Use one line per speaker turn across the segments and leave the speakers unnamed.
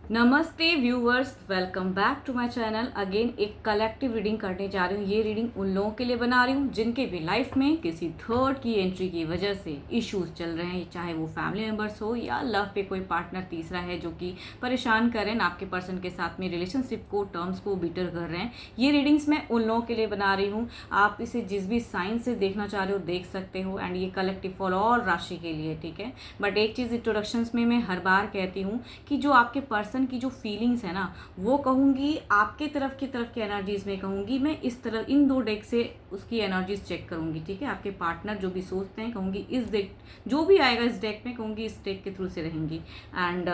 नमस्ते viewers, welcome back to my channel. Again एक collective reading करने जा रही हूँ। ये रीडिंग उन लोगों के लिए बना रही हूँ जिनके भी लाइफ में किसी थर्ड की एंट्री की वजह से इश्यूज चल रहे हैं, चाहे वो फैमिली मेम्बर्स हो या लव पे कोई पार्टनर तीसरा है जो कि परेशान कर रहे हैं आपके पर्सन के साथ में, रिलेशनशिप को, टर्म्स को बिटर कर रहे हैं। ये रीडिंग्स मैं उन लोगों के लिए बना रही हूँ। आप इसे जिस भी साइन से देखना चाह रहे हो देख सकते हो, एंड ये कलेक्टिव फॉर ऑल राशि के लिए, ठीक है। बट एक चीज़ इंट्रोडक्शंस में मैं हर बार कहती हूँ कि जो आपके पर्सन की जो फीलिंग्स है ना, वो कहूँगी आपके तरफ की एनर्जीज में कहूँगी मैं, इस तरह इन दो डेक से उसकी एनर्जीज चेक करूँगी, ठीक है। आपके पार्टनर जो भी सोचते हैं कहूँगी इस डेक, जो भी आएगा इस डेक में कहूँगी इस डेक के थ्रू से रहेंगी। एंड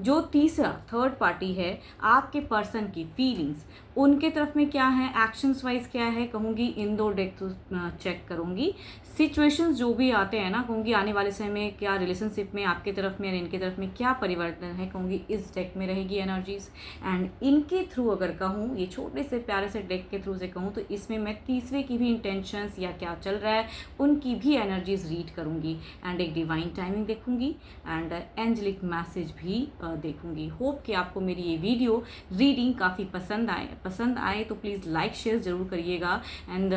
जो तीसरा थर्ड पार्टी है, आपके पर्सन की फीलिंग्स उनके तरफ में क्या है, एक्शंस वाइज क्या है, कहूँगी इन दो डेक थ्रू चेक करूँगी। सिचुएशंस जो भी आते हैं ना, कहूँगी आने वाले समय में क्या रिलेशनशिप में आपके तरफ में और इनके तरफ में क्या परिवर्तन है, कहूँगी इस डेक में रहेगी एनर्जीज। एंड इनके थ्रू अगर कहूँ, ये छोटे से प्यारे से डेक के थ्रू से कहूँ, तो इसमें मैं तीसरे की भी इंटेंशंस या क्या चल रहा है उनकी भी एनर्जीज रीड करूँगी। एंड एक डिवाइन टाइमिंग देखूँगी एंड एंजलिक मैसेज भी देखूँगी। होप कि आपको मेरी ये वीडियो रीडिंग काफ़ी पसंद आए तो प्लीज़ लाइक शेयर ज़रूर करिएगा। एंड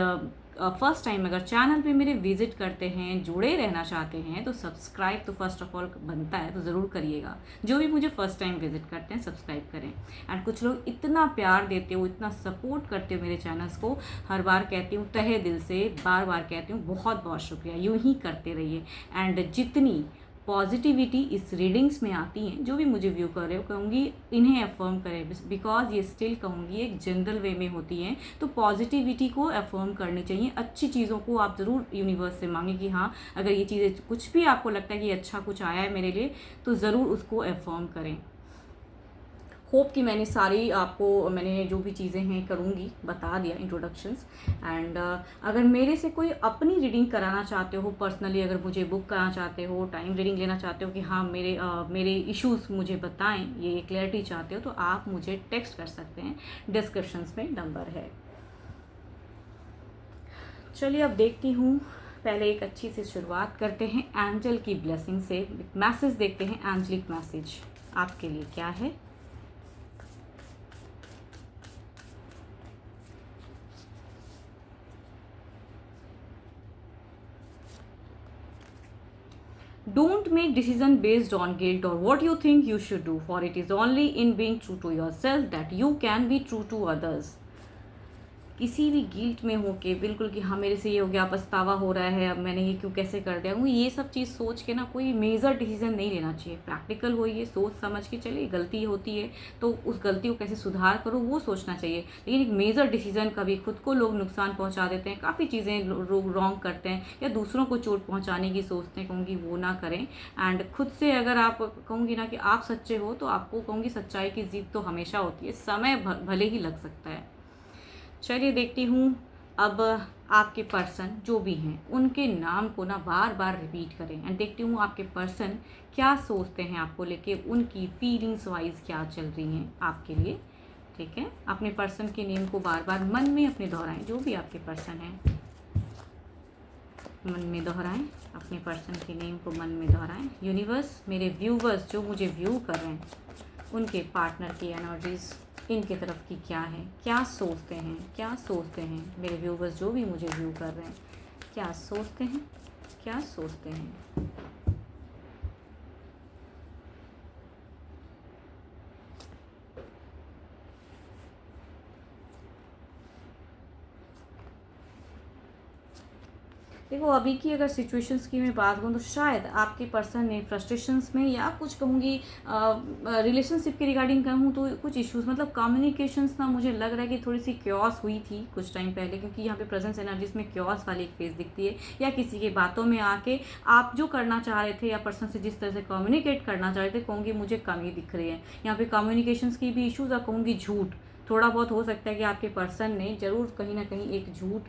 फर्स्ट टाइम अगर चैनल पे मेरे विजिट करते हैं, जुड़े रहना चाहते हैं, तो सब्सक्राइब तो फर्स्ट ऑफ ऑल बनता है, तो ज़रूर करिएगा। जो भी मुझे फर्स्ट टाइम विजिट करते हैं सब्सक्राइब करें। एंड कुछ लोग इतना प्यार देते हो, इतना सपोर्ट करते हो मेरे चैनल्स को, हर बार कहती हूँ तहे दिल से, बार बार कहती हूँ बहुत बहुत शुक्रिया। यूँ ही करते रहिए। एंड जितनी पॉजिटिविटी इस रीडिंग्स में आती हैं, जो भी मुझे व्यू कर रहे हो, कहूँगी इन्हें अफर्म करें, बिकॉज ये स्टिल कहूँगी एक जनरल वे में होती हैं। तो पॉजिटिविटी को अफर्म करनी चाहिए। अच्छी चीज़ों को आप ज़रूर यूनिवर्स से मांगें कि हाँ, अगर ये चीज़ें कुछ भी आपको लगता है कि अच्छा कुछ आया है मेरे लिए, तो ज़रूर उसको अफर्म करें। होप कि मैंने जो भी चीज़ें हैं करूँगी बता दिया इंट्रोडक्शंस। एंड अगर मेरे से कोई अपनी रीडिंग कराना चाहते हो पर्सनली, अगर मुझे बुक कराना चाहते हो, टाइम रीडिंग लेना चाहते हो कि हाँ मेरे इश्यूज़ मुझे बताएं, ये क्लैरिटी चाहते हो, तो आप मुझे टेक्स्ट कर सकते हैं। डिस्क्रिप्शंस में नंबर है। चलिए अब देखती हूँ। पहले एक अच्छी सी शुरुआत करते हैं एंजल की ब्लेसिंग से। मैसेज देखते हैं, एंजलिक मैसेज आपके लिए क्या है। Don't make decision based on guilt or what you think you should do, for it is only in being true to yourself that you can be true to others. किसी भी guilt में हो के बिल्कुल कि हाँ मेरे से ये हो गया, पछतावा हो रहा है, अब मैंने ये क्यों कैसे कर दिया, ये सब चीज़ सोच के ना कोई मेजर डिसीजन नहीं लेना चाहिए। प्रैक्टिकल होइए, सोच समझ के चलिए, गलती होती है तो उस गलती को कैसे सुधार करो वो सोचना चाहिए। लेकिन एक मेजर डिसीजन, कभी खुद को लोग नुकसान पहुँचा देते हैं, काफ़ी चीज़ें लोग रॉन्ग करते हैं या दूसरों को चोट पहुँचाने की सोचते हैं, कहूँगी वो ना करें। एंड खुद से अगर आप कहूँगी ना कि आप सच्चे हो, तो आपको कहूँगी सच्चाई की जीत तो हमेशा होती है, समय भले ही लग सकता है। चलिए देखती हूँ अब आपके पर्सन जो भी हैं उनके नाम को ना बार बार रिपीट करें। एंड देखती हूँ आपके पर्सन क्या सोचते हैं आपको लेके, उनकी फीलिंग्स वाइज क्या चल रही हैं आपके लिए, ठीक है। अपने पर्सन के नेम को बार बार मन में अपने दोहराएं, जो भी आपके पर्सन हैं मन में दोहराएं, अपने पर्सन के नेम को मन में दोहराएं। यूनिवर्स, मेरे व्यूवर्स जो मुझे व्यू कर रहे हैं, उनके पार्टनर की एनर्जीज इनके तरफ की क्या है, क्या सोचते हैं मेरे व्यूवर्स जो भी मुझे व्यू कर रहे हैं, क्या सोचते हैं। देखो अभी की अगर सिचुएशंस की मैं बात करूँ तो शायद आपके पर्सन ने फ्रस्ट्रेशंस में या कुछ कहूँगी रिलेशनशिप के रिगार्डिंग कहूँ तो कुछ इश्यूज, मतलब कम्युनिकेशंस ना मुझे लग रहा है कि थोड़ी सी क्योस हुई थी कुछ टाइम पहले, क्योंकि यहाँ पे प्रेजेंस एनर्जीज में क्योस वाली एक फेज दिखती है, या किसी की बातों में आके आप जो करना चाह रहे थे या पर्सन से जिस तरह से कम्युनिकेट करना चाह रहे थे, कहूँगी मुझे कमी दिख रही है। यहाँ पे कम्युनिकेशंस की भी इशूज़ और कहूँगी झूठ थोड़ा बहुत हो सकता है कि आपके पर्सन ने ज़रूर कहीं ना कहीं एक झूठ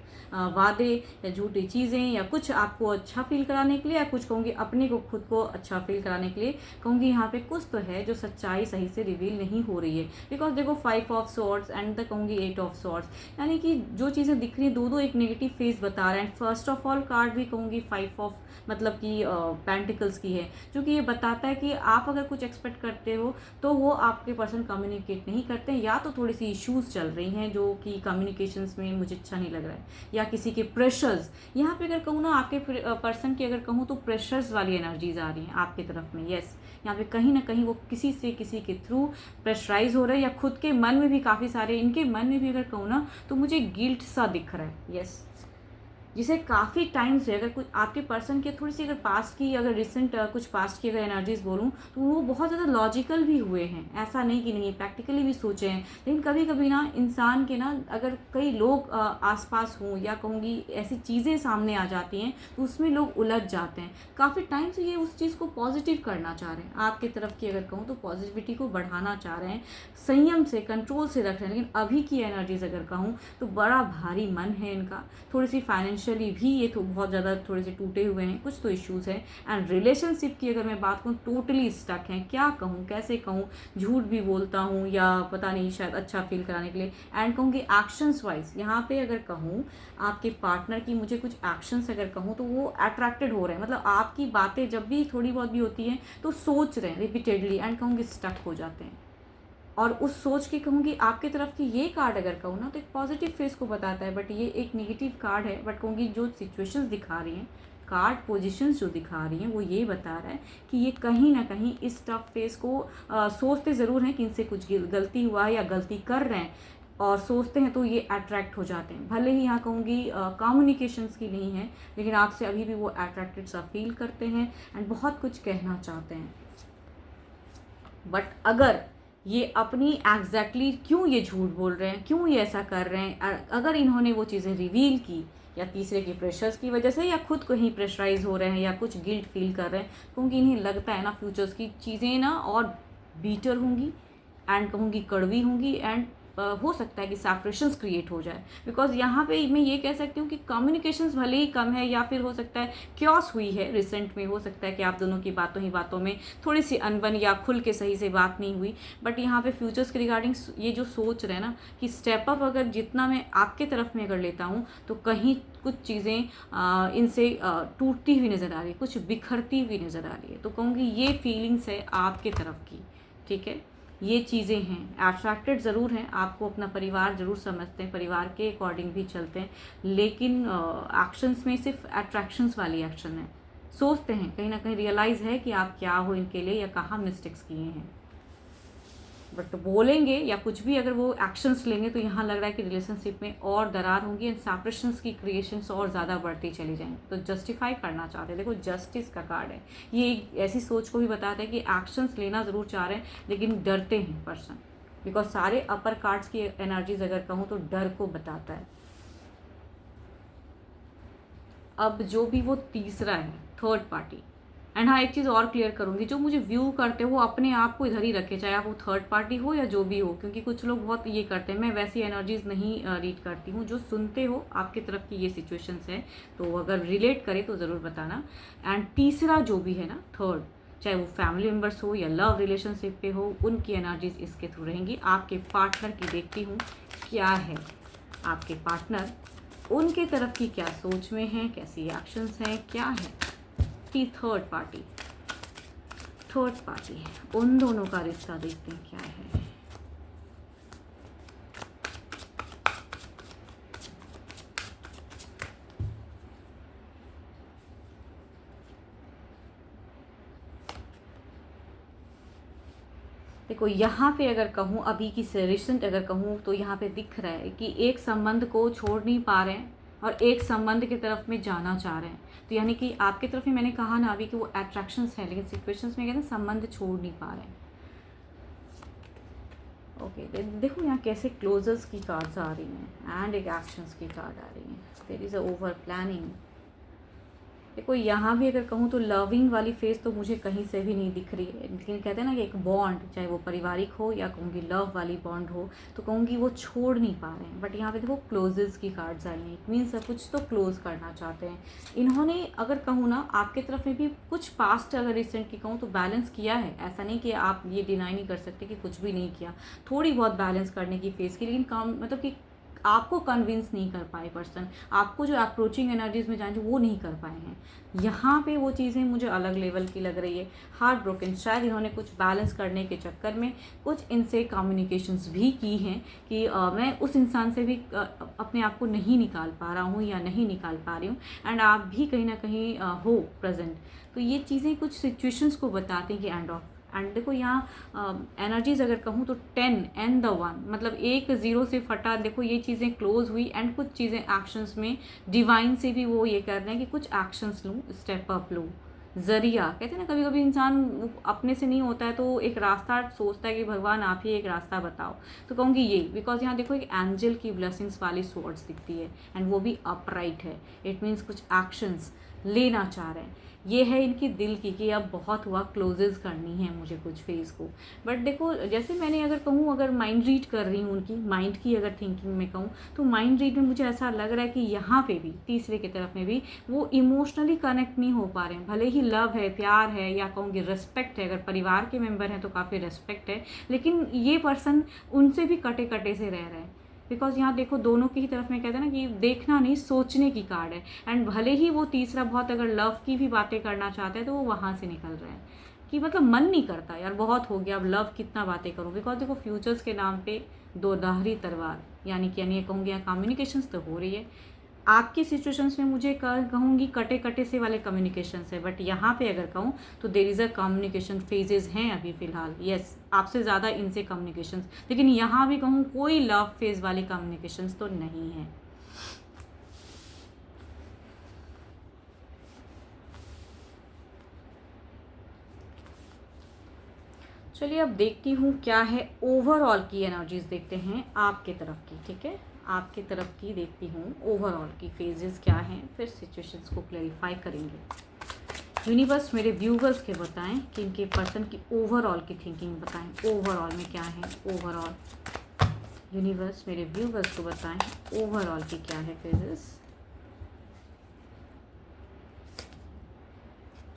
वादे या झूठी चीज़ें या कुछ आपको अच्छा फील कराने के लिए, या कुछ कहूँगी अपने को खुद को अच्छा फील कराने के लिए, कहूँगी यहाँ पे कुछ तो है जो सच्चाई सही से रिवील नहीं हो रही है। बिकॉज देखो 5 ऑफ सॉर्ड्स एंड द कहूँगी 8 ऑफ सॉर्ड्स, यानी कि जो चीज़ें दिख रही हैं दो एक नेगेटिव फेस बता रहे हैं। फर्स्ट ऑफ ऑल कार्ड भी कहूँगी 5 ऑफ मतलब कि पेंटिकल्स की है, जो कि ये बताता है कि आप अगर कुछ एक्सपेक्ट करते हो तो वो आपके पर्सन कम्युनिकेट नहीं करते हैं, या तो थोड़ी सी इश्यूज चल रही हैं जो कि कम्युनिकेशंस में मुझे अच्छा नहीं लग रहा है, या किसी के प्रेशर्स, यहाँ पे अगर कहूँ ना आपके पर्सन की अगर कहूँ तो प्रेशर्स वाली एनर्जीज आ रही हैं आपकी तरफ में। यस, यहाँ पे कहीं ना कहीं वो किसी के थ्रू प्रेशराइज हो रहे हैं, या खुद के मन में भी काफ़ी सारे, इनके मन में भी अगर कहूँ ना तो मुझे गिल्ट सा दिख रहा है। यस, जिसे काफ़ी टाइम से अगर कुछ आपके पर्सन की थोड़ी सी अगर पास्ट की अगर रिसेंट कुछ पास्ट की अगर एनर्जीज बोलूँ तो वो बहुत ज़्यादा लॉजिकल भी हुए हैं, ऐसा नहीं कि नहीं, प्रैक्टिकली भी सोचे हैं। लेकिन कभी कभी ना इंसान के ना अगर कई लोग आसपास हों या कहूँगी ऐसी चीज़ें सामने आ जाती हैं तो उसमें लोग उलझ जाते हैं। काफ़ी टाइम से ये उस चीज़ को पॉजिटिव करना चाह रहे हैं, आपकी तरफ की अगर कहूँ तो पॉजिटिविटी को बढ़ाना चाह रहे हैं, संयम से कंट्रोल से रख रहे हैं। लेकिन अभी की एनर्जीज अगर कहूँ तो बड़ा भारी मन है इनका, थोड़ी सी फाइनेंशियली भी ये तो बहुत ज़्यादा थोड़े से टूटे हुए हैं, कुछ तो इश्यूज हैं। एंड रिलेशनशिप की अगर मैं बात करूँ टोटली स्टक हैं, क्या कहूँ कैसे कहूँ, झूठ भी बोलता हूँ या पता नहीं शायद अच्छा फील कराने के लिए। एंड कहूँगी एक्शंस वाइज यहाँ पे अगर कहूँ आपके पार्टनर की मुझे कुछ एक्शंस अगर कहूँ तो वो अट्रैक्टेड हो रहे हैं, मतलब आपकी बातें जब भी थोड़ी बहुत भी होती हैं तो सोच रहे हैं रिपीटेडली, एंड कहूँगी स्टक हो जाते हैं। और उस सोच के कहूँगी आपकी तरफ की ये कार्ड अगर कहूँ ना तो एक पॉजिटिव फेस को बताता है, बट ये एक नेगेटिव कार्ड है। बट कहूँगी जो सिचुएशंस दिखा रही हैं, कार्ड पोजीशंस जो दिखा रही हैं वो ये बता रहा है कि ये कहीं ना कहीं इस टफ फेस को सोचते ज़रूर हैं कि इनसे कुछ गलती हुआ है या गलती कर रहे हैं, और सोचते हैं तो ये अट्रैक्ट हो जाते हैं। भले ही यहाँ कहूँगी कम्युनिकेशंस की नहीं है, लेकिन आपसे अभी भी वो अट्रैक्टेड सा फील करते हैं एंड बहुत कुछ कहना चाहते हैं। बट अगर ये अपनी एग्जैक्टली क्यों ये झूठ बोल रहे हैं, क्यों ये ऐसा कर रहे हैं, अगर इन्होंने वो चीज़ें रिवील की या तीसरे के प्रेशर्स की वजह से या खुद को ही प्रेशराइज हो रहे हैं या कुछ गिल्ट फील कर रहे हैं, क्योंकि इन्हें लगता है ना फ्यूचर्स की चीज़ें ना और बीटर होंगी एंड कहूँगी कड़वी होंगी, एंड हो सकता है कि सेपरेशंस क्रिएट हो जाए। बिकॉज यहाँ पे मैं ये कह सकती हूँ कि कम्युनिकेशंस भले ही कम है, या फिर हो सकता है क्योस हुई है रिसेंट में, हो सकता है कि आप दोनों की बातों ही बातों में थोड़ी सी अनबन या खुल के सही से बात नहीं हुई। बट यहाँ पे फ्यूचर्स के रिगार्डिंग ये जो सोच रहे हैं ना कि स्टेप अप अगर जितना मैं आपके तरफ में अगर लेता हूँ तो कहीं कुछ चीज़ें इनसे टूटती हुई नज़र आ रही है, कुछ बिखरती हुई नज़र आ रही है। तो कहूँगी ये फीलिंग्स है आपके तरफ की, ठीक है। ये चीज़ें हैं, एब्स्ट्रैक्टेड ज़रूर हैं, आपको अपना परिवार ज़रूर समझते हैं, परिवार के अकॉर्डिंग भी चलते हैं, लेकिन एक्शंस में सिर्फ अट्रैक्शंस वाली एक्शन है। सोचते हैं कहीं ना कहीं रियलाइज़ है कि आप क्या हो इनके लिए या कहाँ मिस्टेक्स किए हैं, बट बोलेंगे या कुछ भी अगर वो एक्शंस लेंगे तो यहाँ लग रहा है कि रिलेशनशिप में और दरार होंगी एंड सेपरेशंस की क्रिएशंस और ज़्यादा बढ़ती चली जाएंगी। तो जस्टिफाई करना चाहते हैं, देखो जस्टिस का कार्ड है, ये एक ऐसी सोच को भी बताता है कि एक्शंस लेना ज़रूर चाह रहे हैं लेकिन डरते हैं पर्सन, बिकॉज सारे अपर कार्ड्स की एनर्जीज अगर कहूँ तो डर को बताता है। अब जो भी वो तीसरा है, थर्ड पार्टी, एंड हाँ एक चीज़ और क्लियर करूँगी, जो मुझे व्यू करते हो वो अपने आप को इधर ही रखे, चाहे आप वो थर्ड पार्टी हो या जो भी हो, क्योंकि कुछ लोग बहुत ये करते हैं, मैं वैसी एनर्जीज नहीं रीड करती हूँ। जो सुनते हो आपकी तरफ की ये सिचुएशंस है तो अगर रिलेट करे तो ज़रूर बताना। एंड तीसरा जो भी है ना थर्ड, चाहे वो फैमिली मेम्बर्स हो या लव रिलेशनशिप पे हो, उनकी एनर्जीज इसके थ्रू रहेंगी। आपके पार्टनर की देखती हूँ क्या है, आपके पार्टनर उनके तरफ की क्या सोच में है, कैसी एक्शंस हैं, क्या है की थर्ड पार्टी है, उन दोनों का रिश्ता देखते हैं क्या है। देखो यहाँ पे अगर कहूँ अभी की रिसेंट अगर कहूँ तो यहाँ पे दिख रहा है कि एक संबंध को छोड़ नहीं पा रहे हैं और एक संबंध की तरफ में जाना चाह रहे हैं। तो यानी कि आपकी तरफ ही मैंने कहा ना अभी कि वो अट्रैक्शंस है लेकिन सिचुएशंस में कहते हैं संबंध छोड़ नहीं पा रहे हैं। ओके देखो यहाँ कैसे क्लोजर्स की कार्ड्स आ रही हैं एंड एक एक्शंस की कार्ड आ रही है। There is a over planning, देखो यहाँ भी अगर कहूँ तो लविंग वाली फेस तो मुझे कहीं से भी नहीं दिख रही है, लेकिन कहते हैं ना कि एक बॉन्ड, चाहे वो पारिवारिक हो या कहूँगी लव वाली बॉन्ड हो, तो कहूँगी वो छोड़ नहीं पा रहे हैं। बट यहाँ पे देखो क्लोजेस की कार्ड्स आई हैं, इट मीन्स कुछ तो क्लोज करना चाहते हैं इन्होंने। अगर कहूँ ना आपके तरफ में भी कुछ पास्ट अगर रिसेंट की कहूँ तो बैलेंस किया है, ऐसा नहीं कि आप ये डिनाई नहीं कर सकते कि कुछ भी नहीं किया, थोड़ी बहुत बैलेंस करने की फेस की, लेकिन काम मतलब कि आपको कन्विंस नहीं कर पाए पर्सन, आपको जो अप्रोचिंग एनर्जीज में जाए वो नहीं कर पाए हैं। यहाँ पे वो चीज़ें मुझे अलग लेवल की लग रही है। हार्ट ब्रोकन, शायद इन्होंने कुछ बैलेंस करने के चक्कर में कुछ इनसे कम्युनिकेशंस भी की हैं कि मैं उस इंसान से भी अपने आप को नहीं निकाल पा रहा हूँ या नहीं निकाल पा रही हूँ, एंड आप भी कहीं ना कहीं हो प्रेजेंट। तो ये चीज़ें कुछ सिचुएशंस को बताती हैं कि एंड ऑफ। एंड देखो यहाँ एनर्जीज अगर कहूँ तो 10 एंड द 1, मतलब एक ज़ीरो से फटा, देखो ये चीज़ें क्लोज हुई एंड कुछ चीज़ें एक्शंस में डिवाइन से भी वो ये कर रहे हैं कि कुछ एक्शंस लूँ, स्टेप अप लूँ। ज़रिया कहते हैं ना, कभी कभी इंसान अपने से नहीं होता है तो एक रास्ता सोचता है कि भगवान आप ही एक रास्ता बताओ, तो कहूँगी ये, बिकॉज यहाँ देखो एक एंजल की ब्लेसिंग्स वाली स्वॉर्ड्स दिखती है एंड वो भी अपराइट है। इट मीन्स कुछ एक्शंस लेना चाह रहे हैं। ये है इनकी दिल की कि अब बहुत हुआ, क्लोजेस करनी है मुझे कुछ फेज़ को। बट देखो जैसे मैंने अगर कहूँ, अगर माइंड रीड कर रही हूँ उनकी माइंड की अगर थिंकिंग में कहूँ, तो माइंड रीड में मुझे ऐसा लग रहा है कि यहाँ पे भी तीसरे की तरफ में भी वो इमोशनली कनेक्ट नहीं हो पा रहे हैं। भले ही लव है, प्यार है, या कहूँगी रिस्पेक्ट है, अगर परिवार के मेंबर हैं तो काफ़ी रिस्पेक्ट है, लेकिन ये पर्सन उनसे भी कटे कटे से रह रहे हैं। बिकॉज यहाँ देखो दोनों की ही तरफ में कहते हैं ना कि देखना नहीं सोचने की कार्ड है, एंड भले ही वो तीसरा बहुत अगर लव की भी बातें करना चाहते हैं तो वो वहाँ से निकल रहे हैं कि मतलब मन नहीं करता यार, बहुत हो गया, अब लव कितना बातें करूँ। बिकॉज देखो फ्यूचर्स के नाम पे दो धारी तलवार, यानी कि यानी कहूँगी यहाँ कम्युनिकेशंस तो हो रही है आपकी सिचुएशंस में, मुझे कहूँगी कटे कटे से वाले कम्युनिकेशंस है, बट यहाँ पे अगर कहूँ तो there is a communication phases हैं अभी फ़िलहाल। यस, आपसे ज़्यादा इनसे कम्युनिकेशंस, लेकिन यहाँ भी कहूँ कोई लव फेज़ वाली कम्युनिकेशंस तो नहीं है। चलिए अब देखती हूँ क्या है ओवरऑल की एनर्जीज, देखते हैं आपके तरफ की। ठीक है, आपके तरफ की देखती हूँ ओवरऑल की फेजेस क्या हैं, फिर सिचुएशंस को क्लैरिफाई करेंगे। यूनिवर्स मेरे व्यूवर्स के बताएं कि इनके पर्सन की ओवरऑल की थिंकिंग बताएं, ओवरऑल में क्या है। ओवरऑल यूनिवर्स मेरे व्यूवर्स को बताएं ओवरऑल की क्या है फेजेस।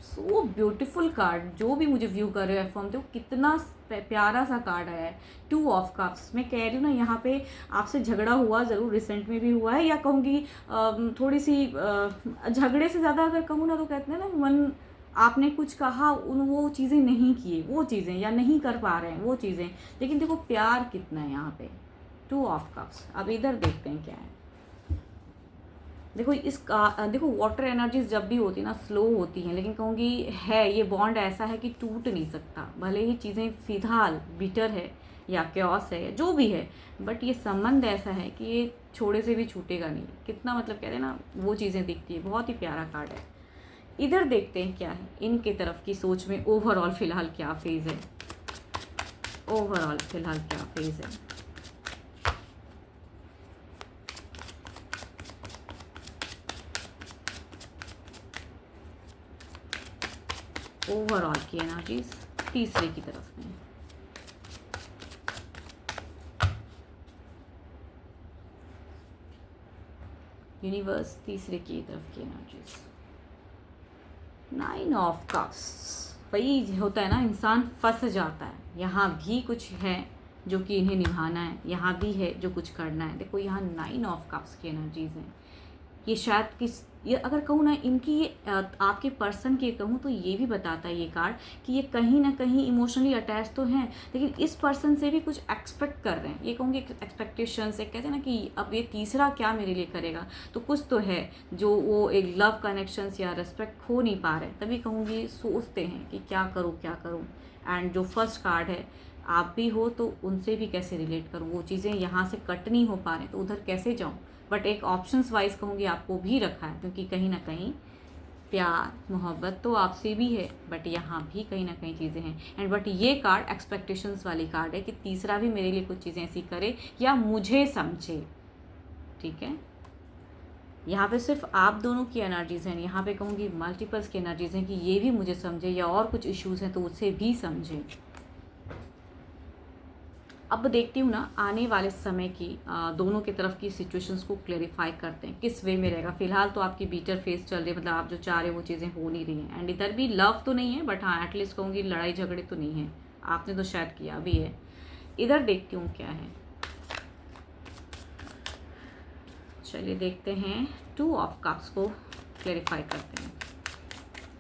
सो ब्यूटीफुल कार्ड, जो भी मुझे व्यू कर रहे हो फॉर्म थे, वो कितना प्यारा सा कार्ड आया है। 2 ऑफ कप्स, मैं कह रही हूँ ना यहाँ पे आपसे झगड़ा हुआ ज़रूर, रिसेंट में भी हुआ है, या कहूँगी थोड़ी सी झगड़े से ज़्यादा अगर कहूँ ना तो कहते हैं ना मन, आपने कुछ कहा उन वो चीज़ें नहीं किए, वो चीज़ें या नहीं कर पा रहे हैं वो चीज़ें, लेकिन देखो प्यार कितना है यहाँ पे। 2 ऑफ कप्स। अब इधर देखते हैं क्या है। देखो देखो वाटर एनर्जीज जब भी होती है ना स्लो होती हैं, लेकिन कहूँगी है ये बॉन्ड ऐसा है कि टूट नहीं सकता, भले ही चीज़ें फिलहाल बिटर है या क्योस है या जो भी है, बट ये संबंध ऐसा है कि ये छोड़े से भी छूटेगा नहीं। कितना मतलब कहते हैं ना वो चीज़ें दिखती है, बहुत ही प्यारा कार्ड है। इधर देखते हैं क्या है इनके तरफ की सोच में, ओवरऑल फिलहाल क्या फेज़ है। ओवरऑल फिलहाल क्या फेज़ है। ओवरऑल की एनर्जीज तीसरे की तरफ में। यूनिवर्स तीसरे की तरफ की एनर्जीज। 9 ऑफ कप्स, वही होता है ना इंसान फंस जाता है। यहाँ भी कुछ है जो कि इन्हें निभाना है, यहाँ भी है जो कुछ करना है। देखो यहाँ 9 ऑफ कप्स की एनर्जीज हैं। ये शायद ये अगर कहूँ ना इनकी ये आपके पर्सन की कहूँ तो ये भी बताता है ये कार्ड कि ये कहीं ना कहीं इमोशनली अटैच तो हैं, लेकिन इस पर्सन से भी कुछ एक्सपेक्ट कर रहे हैं। ये कहूँगी एक्सपेक्टेशंस है, कहते हैं ना कि अब ये तीसरा क्या मेरे लिए करेगा, तो कुछ तो है जो वो एक लव कनेक्शंस या रिस्पेक्ट खो नहीं पा रहे, तभी कहूँगी सोचते हैं कि क्या करूँ क्या करूँ। एंड जो फर्स्ट कार्ड है, आप भी हो तो उनसे भी कैसे रिलेट करूँ, वो चीज़ें यहाँ से कट नहीं हो पा रहे तो उधर कैसे जाऊँ। बट एक ऑप्शंस वाइज कहूँगी आपको भी रखा है, क्योंकि कहीं ना कहीं प्यार मोहब्बत तो आपसे भी है, बट यहाँ भी कहीं ना कहीं चीज़ें हैं। एंड बट ये कार्ड एक्सपेक्टेशंस वाली कार्ड है कि तीसरा भी मेरे लिए कुछ चीज़ें ऐसी करे या मुझे समझे। ठीक है, यहाँ पे सिर्फ आप दोनों की एनर्जीज़ हैं, यहाँ पे कहूँगी मल्टीपल्स की एनर्जीज़ हैं कि ये भी मुझे समझे या और कुछ इश्यूज़ हैं तो उसे भी समझे। अब देखती हूँ ना आने वाले समय की दोनों की तरफ की सिचुएशंस को क्लेरिफाई करते हैं किस वे में रहेगा। फिलहाल तो आपकी बीटर फेस चल रही है, मतलब आप जो चाह रहे हो वो चीज़ें हो नहीं रही हैं। एंड इधर भी लव तो नहीं है, बट हाँ एटलीस्ट कहूँगी लड़ाई झगड़े तो नहीं है, आपने तो शायद किया भी है। इधर देखती हूँ क्या है, चलिए देखते हैं। 2 ऑफ कप्स को क्लेरिफाई करते हैं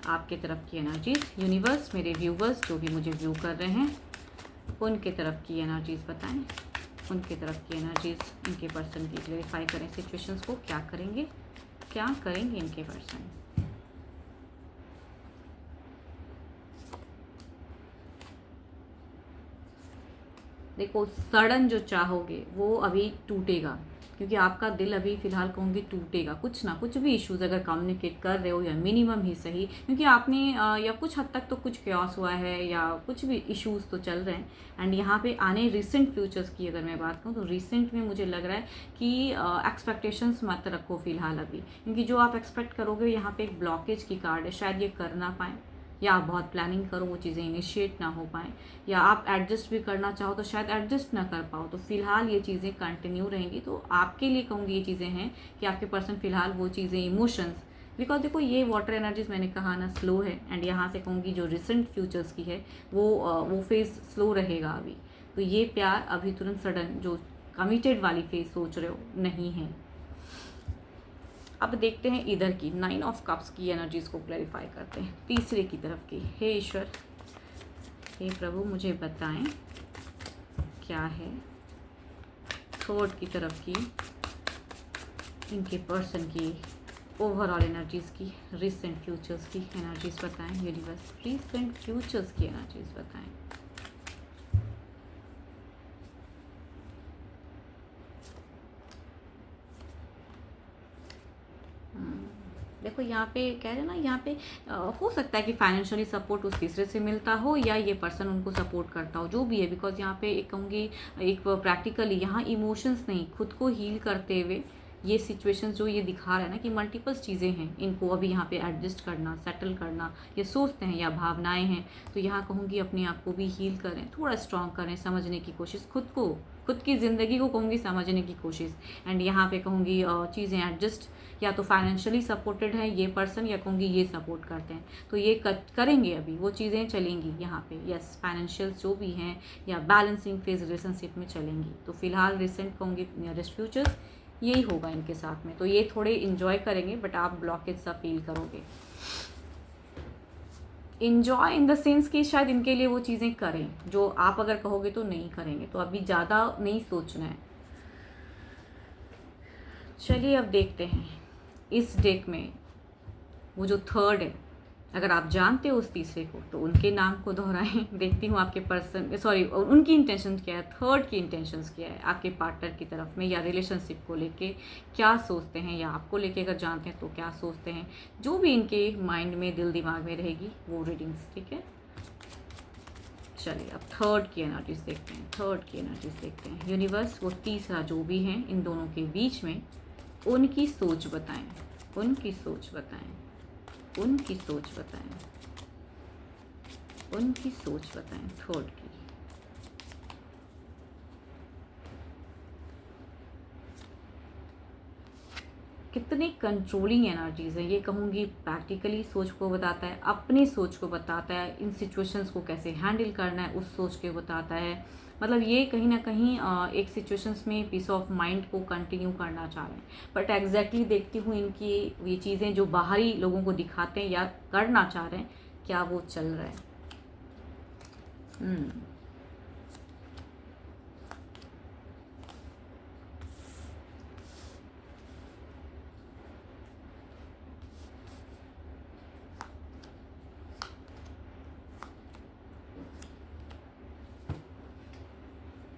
आपके तरफ की एनर्जीज। यूनिवर्स, मेरे व्यूवर्स जो भी मुझे व्यू कर रहे हैं उनके तरफ की एनर्जीज बताएं, उनके तरफ की एनर्जीज इनके पर्सन की क्लेरिफाई करें सिचुएशंस को। क्या करेंगे, क्या करेंगे इनके पर्सन। देखो सडन जो चाहोगे वो अभी टूटेगा, क्योंकि आपका दिल अभी फ़िलहाल कहूँगी टूटेगा। कुछ ना कुछ भी इश्यूज़ अगर कम्युनिकेट कर रहे हो या मिनिमम ही सही, क्योंकि आपने या कुछ हद तक तो कुछ क्योस हुआ है या कुछ भी इश्यूज़ तो चल रहे हैं। एंड यहाँ पे आने रिसेंट फ्यूचर्स की अगर मैं बात करूँ तो रिसेंट में मुझे लग रहा है कि एक्सपेक्टेशंस मत रखो फ़िलहाल अभी, क्योंकि जो आप एक्सपेक्ट करोगे यहाँ पे एक ब्लॉकेज की कार्ड है। शायद ये कर ना पाएँ, या आप बहुत प्लानिंग करो वो चीज़ें इनिशिएट ना हो पाएँ, या आप एडजस्ट भी करना चाहो तो शायद एडजस्ट ना कर पाओ। तो फिलहाल ये चीज़ें कंटिन्यू रहेंगी। तो आपके लिए कहूँगी ये चीज़ें हैं कि आपके पर्सन फिलहाल वो चीज़ें इमोशंस, बिकॉज देखो ये वाटर एनर्जीज मैंने कहा ना स्लो है। एंड यहाँ से कहूँगी जो रिसेंट फ्यूचर्स की है वो फेज स्लो रहेगा अभी। तो ये प्यार अभी तुरंत सडन जो कमिटेड वाली फेज सोच रहे हो नहीं है। अब देखते हैं इधर की 9 ऑफ कप्स की एनर्जीज को क्लैरिफाई करते हैं तीसरे की तरफ की। हे ईश्वर, हे प्रभु मुझे बताएं क्या है थर्ड की तरफ की इनके पर्सन की ओवरऑल एनर्जीज की, रिसेंट फ्यूचर्स की एनर्जीज बताएं यूनिवर्स। रिसेंट फ्यूचर्स की एनर्जीज बताएं। देखो यहाँ पे कह रहे हैं ना, यहाँ पे हो सकता है कि फाइनेंशियली सपोर्ट उस तीसरे से मिलता हो या ये पर्सन उनको सपोर्ट करता हो, जो भी है। बिकॉज यहाँ पे एक कहूँगी एक प्रैक्टिकली यहाँ इमोशंस नहीं, खुद को हील करते हुए ये सिचुएशंस जो ये दिखा रहा है ना कि मल्टीपल्स चीज़ें हैं, इनको अभी यहाँ पे एडजस्ट करना, सेटल करना, ये सोचते हैं या भावनाएं हैं। तो यहाँ कहूँगी अपने आप को भी हील करें, थोड़ा स्ट्रॉन्ग करें, समझने की कोशिश, खुद की ज़िंदगी को कहूँगी समझने की कोशिश। एंड यहाँ पे कहूँगी चीज़ें एडजस्ट, या तो फाइनेंशियली सपोर्टेड है ये पर्सन या कहूँगी ये सपोर्ट करते हैं, तो ये करेंगे अभी वो चीज़ें चलेंगी यहाँ पे। यस, फाइनेंशियल जो भी हैं या बैलेंसिंग फेज रिलेशनशिप में चलेंगी। तो फिलहाल रिसेंट कहूँगी नियरेस्ट फ्यूचर्स यही होगा इनके साथ में। तो ये थोड़े इन्जॉय करेंगे, बट आप ब्लॉकेज सा फील करोगे। इन्जॉय इन द सेंस कि शायद इनके लिए वो चीज़ें करें जो आप अगर कहोगे तो नहीं करेंगे। तो अभी ज़्यादा नहीं सोचना है। चलिए अब देखते हैं इस डेक में वो जो थर्ड है, अगर आप जानते हो उस तीसरे को तो उनके नाम को दोहराएं। देखती हूँ आपके पर्सन सॉरी उनकी इंटेंशन क्या है, थर्ड की इंटेंशंस क्या है आपके पार्टनर की तरफ में, या रिलेशनशिप को लेके क्या सोचते हैं, या आपको लेके अगर जानते हैं तो क्या सोचते हैं। जो भी इनके माइंड में दिल दिमाग में रहेगी वो रीडिंग्स, ठीक है। चलिए अब थर्ड की एनर्जीज देखते हैं, थर्ड की एनर्जीज देखते हैं। यूनिवर्स, वो तीसरा जो भी है इन दोनों के बीच में उनकी सोच बताएं, उनकी सोच बताएं, उनकी सोच बताएं, उनकी सोच बताएं थर्ड की। कितने कंट्रोलिंग एनर्जीज है ये कहूँगी। प्रैक्टिकली सोच को बताता है, अपनी सोच को बताता है, इन सिचुएशंस को कैसे हैंडल करना है उस सोच के बताता है। मतलब ये कहीं ना कहीं एक सिचुएशंस में पीस ऑफ माइंड को कंटिन्यू करना चाह रहे हैं। बट एग्जैक्टली देखती हूँ इनकी ये चीज़ें जो बाहरी लोगों को दिखाते हैं या करना चाह रहे हैं, क्या वो चल रहा है।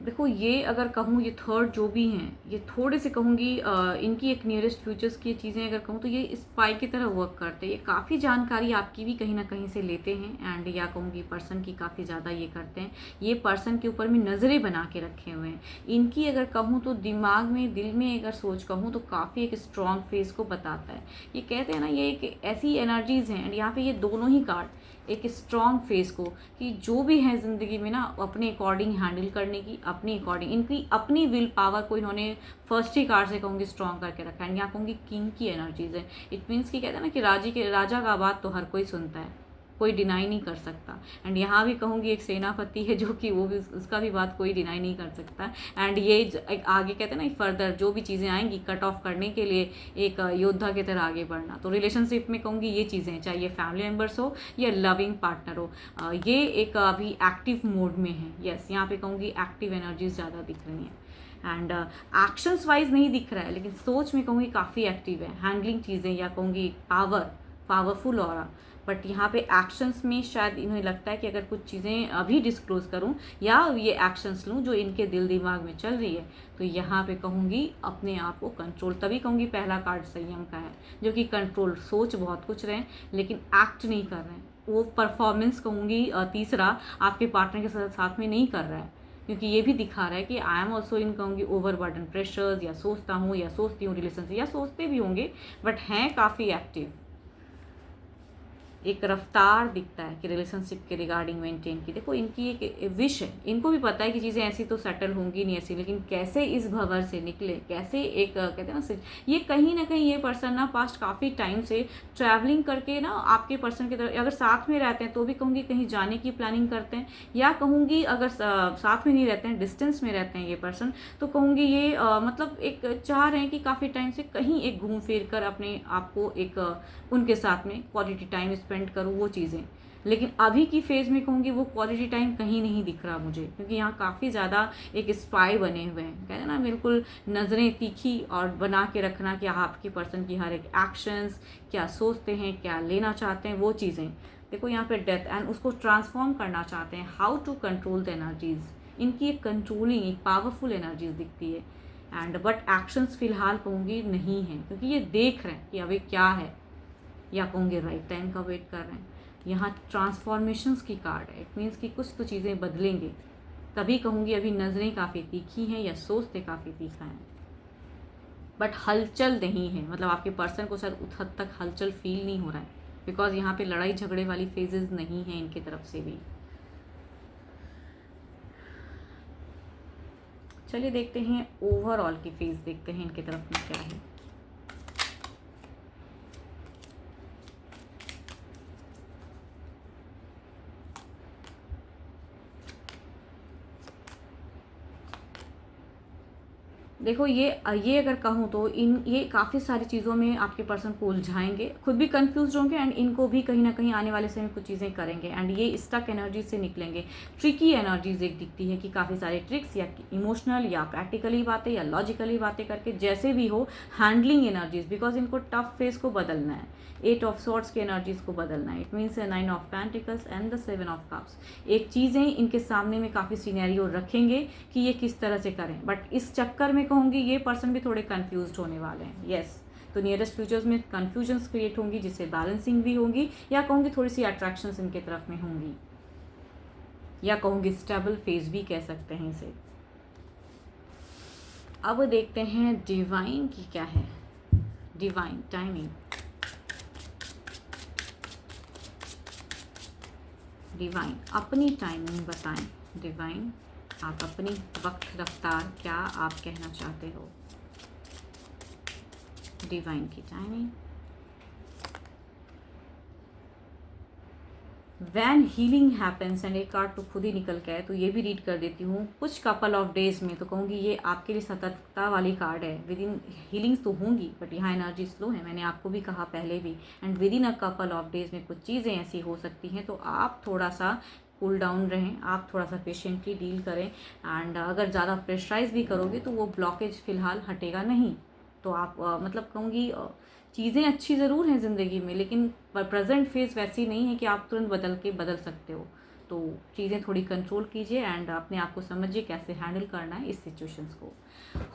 देखो ये अगर कहूँ ये थर्ड जो भी हैं ये थोड़े से कहूँगी इनकी एक नियरेस्ट फ्यूचर्स की चीज़ें अगर कहूँ तो ये स्पाई की तरह वर्क करते हैं। ये काफ़ी जानकारी आपकी भी कहीं ना कहीं से लेते हैं एंड या कहूँगी पर्सन की काफ़ी ज़्यादा ये करते हैं। ये पर्सन के ऊपर में नज़रें बना के रखे हुए हैं। इनकी अगर कहूँ तो दिमाग में दिल में अगर सोच कहूँ तो काफ़ी एक स्ट्रॉन्ग फेस को बताता है। ये कहते हैं ना ये एक ऐसी एनर्जीज़ हैं एंड यहाँ पे ये दोनों ही कार्ड एक स्ट्रॉन्ग फेस को कि जो भी है ज़िंदगी में ना अपने अकॉर्डिंग हैंडल करने की, अपनी अकॉर्डिंग इनकी अपनी विल पावर को इन्होंने फर्स्ट ही कार्ड से कहूँगी स्ट्रॉन्ग करके रखा है। यहाँ कहूँगी किंग की एनर्जीज है। इट मीन्स कि कहते हैं ना कि राजा का बात तो हर कोई सुनता है, कोई डिनाई नहीं कर सकता। एंड यहाँ भी कहूँगी एक सेनापति है जो कि वो भी उसका भी बात कोई डिनाई नहीं कर सकता। एंड ये एक आगे कहते हैं ना फर्दर जो भी चीज़ें आएंगी कट ऑफ करने के लिए एक योद्धा की तरह आगे बढ़ना। तो रिलेशनशिप में कहूँगी ये चीज़ें चाहे ये फैमिली मेम्बर्स हो या लविंग पार्टनर हो, ये एक अभी एक्टिव मोड में है। यस यहाँ पे कहूँगी एक्टिव एनर्जीज ज़्यादा दिख रही हैं एंड एक्शंस वाइज नहीं दिख रहा है लेकिन सोच में कहूँगी काफ़ी एक्टिव है। हैंडलिंग चीज़ें या कहूँगी पावरफुल और बट यहाँ पे एक्शंस में शायद इन्हें लगता है कि अगर कुछ चीज़ें अभी डिस्क्लोज़ करूँ या ये एक्शंस लूँ जो इनके दिल दिमाग में चल रही है तो यहाँ पे कहूँगी अपने आप को कंट्रोल। तभी कहूँगी पहला कार्ड संयम का है जो कि कंट्रोल, सोच बहुत कुछ रहे हैं लेकिन एक्ट नहीं कर रहे हैं। वो परफॉर्मेंस कहूँगी तीसरा आपके पार्टनर के साथ में नहीं कर रहा है क्योंकि ये भी दिखा रहा है कि आई एम ऑल्सो इन कहूँगी ओवर बर्डन प्रेशर्स या सोचता हूँ या सोचती हूँ रिलेशनशिप या सोचते भी होंगे बट हैं काफ़ी एक्टिव। एक रफ्तार दिखता है कि रिलेशनशिप के रिगार्डिंग मेंटेन की। देखो इनकी एक विश है, इनको भी पता है कि चीज़ें ऐसी तो सेटल होंगी नहीं ऐसी, लेकिन कैसे इस भंवर से निकले, कैसे एक कहते हैं ना ये कहीं ना कहीं ये पर्सन ना पास्ट काफ़ी टाइम से ट्रैवलिंग करके ना आपके पर्सन की तरफ अगर साथ में रहते हैं तो भी कहूँगी कहीं जाने की प्लानिंग करते हैं या कहूँगी अगर साथ में नहीं रहते हैं डिस्टेंस में रहते हैं ये पर्सन तो कहूँगी ये मतलब एक चाह रहे हैं कि काफ़ी टाइम से कहीं एक घूम फिर कर अपने आप को एक उनके साथ में क्वालिटी टाइम स्पेंड करूँ वो चीज़ें। लेकिन अभी की फेज़ में कहूँगी वो क्वालिटी टाइम कहीं नहीं दिख रहा मुझे क्योंकि यहाँ काफ़ी ज़्यादा एक स्पाई बने हुए हैं। कहते हैं ना बिल्कुल नज़रें तीखी और बना के रखना कि आपके पर्सन की हर एक एक्शंस क्या सोचते हैं, क्या लेना चाहते हैं वो चीज़ें। देखो यहाँ पे डेथ एंड उसको ट्रांसफॉर्म करना चाहते हैं। How to control the energies, इनकी एक कंट्रोलिंग एक पावरफुल एनर्जीज दिखती है एंड बट एक्शंस फिलहाल कहूँगी नहीं है क्योंकि ये देख रहे हैं कि अभी क्या है या कहूँगे राइट टाइम का वेट कर रहे हैं। यहाँ ट्रांसफॉर्मेशंस की कार्ड है। इट मीन्स कि कुछ तो चीज़ें बदलेंगे। तभी कहूँगी अभी नज़रें काफ़ी तीखी हैं या सोचते काफ़ी तीखा हैं बट हलचल नहीं है। मतलब आपके पर्सन को शायद उस हद तक हलचल फील नहीं हो रहा है बिकॉज यहाँ पे लड़ाई झगड़े वाली फेजेस नहीं है इनकी तरफ से भी। चलिए देखते हैं ओवरऑल की फेज, देखते हैं इनकी तरफ में क्या है। देखो ये अगर कहूँ तो ये काफ़ी सारी चीज़ों में आपके पर्सन को उलझाएंगे, खुद भी कंफ्यूज होंगे एंड इनको भी कहीं ना कहीं आने वाले समय कुछ चीज़ें करेंगे एंड ये स्टक एनर्जी से निकलेंगे। ट्रिकी एनर्जीज एक दिखती है कि काफ़ी सारे ट्रिक्स या इमोशनल या प्रैक्टिकली बातें या लॉजिकली बातें करके जैसे भी हो हैंडलिंग एनर्जीज बिकॉज इनको टफ फेस को बदलना है। 8 ऑफ सॉर्ट्स की एनर्जीज को बदलना है। It means 9 of pentacles and the 7 of cups. एक चीज़ें इनके सामने में काफ़ी सिनेरियो रखेंगे कि ये किस तरह से करें बट इस चक्कर में कहूँगी ये पर्सन भी थोड़े कंफ्यूज होने वाले हैं। यस तो नियरेस्ट फ्यूचर्स में कन्फ्यूजन्स क्रिएट होंगी जिससे बैलेंसिंग भी होंगी या कहूँगी थोड़ी सी अट्रैक्शंस इनके तरफ में होंगी या कहूँगी स्टेबल फेज भी कह सकते हैं इसे। अब देखते हैं डिवाइन की क्या है। डिवाइन टाइमिंग, डिवाइन अपनी टाइमिंग बताएं। डिवाइन आप अपनी वक्त रफ्तार क्या आप कहना चाहते हो। डिवाइन की timing. When healing happens and एक कार्ड तो खुद ही निकल के आए तो ये भी रीड कर देती हूँ। कुछ कपल ऑफ डेज में तो कहूँगी ये आपके लिए सतर्कता वाली कार्ड है। विद इन हीलिंग्स तो होंगी बट यहाँ एनर्जी स्लो है, मैंने आपको भी कहा पहले भी। And with in a couple of days में कुछ चीज़ें ऐसी हो सकती हैं तो आप थोड़ा सा कूल डाउन रहें, आप थोड़ा सा पेशेंटली डील करें एंड अगर ज़्यादा प्रेशराइज भी करोगे तो वो ब्लॉकेज फ़िलहाल हटेगा नहीं। तो आप मतलब कहूँगी चीज़ें अच्छी ज़रूर हैं ज़िंदगी में लेकिन प्रेजेंट फेज वैसी नहीं है कि आप तुरंत बदल सकते हो। तो तो चीज़ें थोड़ी कंट्रोल कीजिए एंड अपने आप को समझिए कैसे हैंडल करना है इस सिचुएशंस को।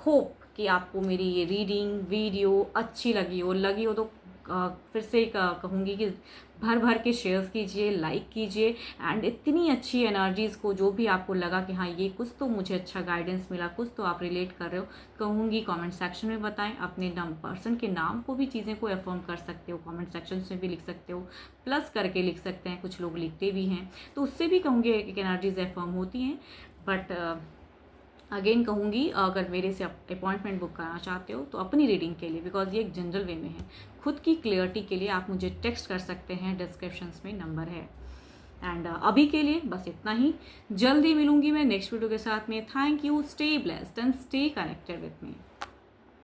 होप कि आपको मेरी ये रीडिंग वीडियो अच्छी लगी हो तो फिर से कहूँगी कि भर भर के शेयर्स कीजिए, लाइक कीजिए एंड इतनी अच्छी एनर्जीज़ को, जो भी आपको लगा कि हाँ ये कुछ तो मुझे अच्छा गाइडेंस मिला, कुछ तो आप रिलेट कर रहे हो, कहूँगी कमेंट सेक्शन में बताएं। अपने पर्सन के नाम को भी, चीज़ें को अफर्म कर सकते हो, कमेंट सेक्शन में भी लिख सकते हो, प्लस करके लिख सकते हैं, कुछ लोग लिखते भी हैं, तो उससे भी कहूँगी एक एनर्जीज अफर्म होती हैं। बट अगेन कहूँगी, अगर मेरे से अपॉइंटमेंट बुक कराना चाहते हो तो अपनी रीडिंग के लिए, बिकॉज ये एक जनरल वे में है, खुद की क्लियरिटी के लिए आप मुझे टेक्स्ट कर सकते हैं, डिस्क्रिप्शंस में नंबर है। एंड अभी के लिए बस इतना ही। जल्दी मिलूंगी मैं नेक्स्ट वीडियो के साथ में। Thank you, stay blessed and stay connected with me.